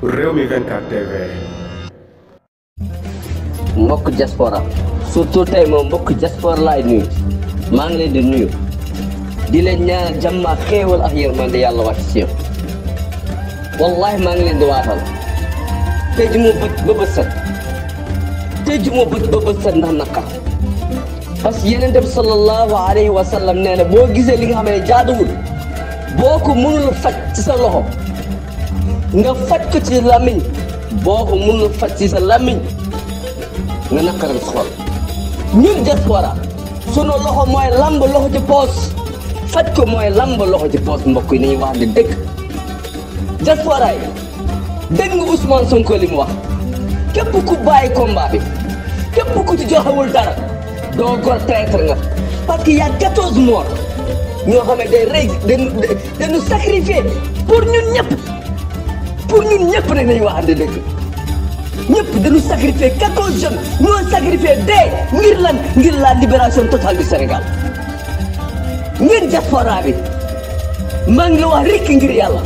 Rewmi 24 TV. mbokk diaspora surtout tey moom mbokk diaspora laay nuyu maa ngi leen di nuyu di leen ñaanal jàmm ak xéewal ak yërmande yàlla wàcc ci yow wallahi maa ngi leen di waatal tey ji moo bët ba bët set tey ji moo bët ba bët set ndax naqar parce que yeneen bi sallallahu alayhi wa sallam nee na boo gisee li nga xam ne jaaduwul boo ko mënul faj ci sa loxo nga faj ko ci làmmiñ boo ko mënul faj ci sa làmmiñ nga naqaral sa xol ñun diaspora sunu loxo mooy lamb loxo ci poos faj ko mooy lamb loxo ci poos mbokk yi nañuy wax di dëgg diaspora yi dégg nga Ousmane Sonko li mu wax képp ku bàyyi combat bi képp ku ci joxewul dara doo gor traître nga parce que y a 14 morts ñoo xam ne day rey dañu sacrifier pour ñun ñëpp ne nañu wax di dëgg ñëpp dañu sacrifier 14 jeunes ñoo sacrifier dee ngir lan ngir la libération totale du Sénégal ngeen diaspora bi maa ngi la wax rikk ngir yàlla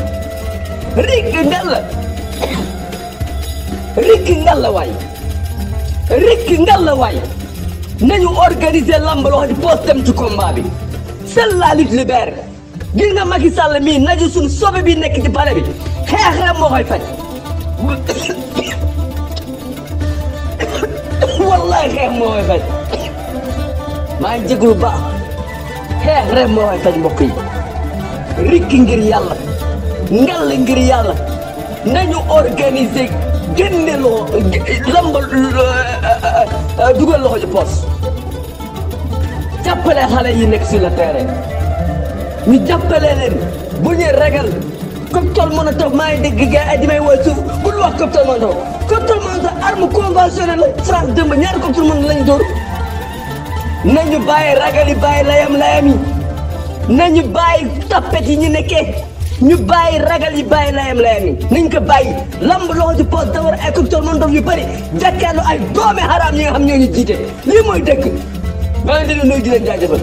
rikk ngalla waay nañu organiser lamb loo xam ne poos dem ci combat bi seule la lutte libère gis nga Macky Sall mii naju suñu sobe bi nekk ci palais bi xeex rek moo koy faj wallahi xeex moo koy faj maa ngi jéglu baax xeex rek moo koy faj mbokk yi rikki ngir yàlla ngall ngir yàlla nañu organiser génne loo lambal dugal loxo ci poos jàppale xale yi nekk sur le terrain ñu jàppale leen bu ñuy ragal cocktail Molotov maa ngi dégg gars yi di may woy suuf bul wax cocktail Molotov arme conventionnelle la France dëmb ñaari cocktail Molotov lañu dóor nañu bàyyi ragal yi bàyyi layam yi nañu bàyyi tappet yi ñu nekkee ñu bàyyi ragal yi bàyyi layam yi nañ ko bàyyi lamb loxo ci poos dawar ay cocktail Molotov yu bëri jàkkaarloo ay doomi xaraam yi nga xam ñoo ñu jiite lii mooy dëgg maa ngi leen di nuyu di leen jaajëfal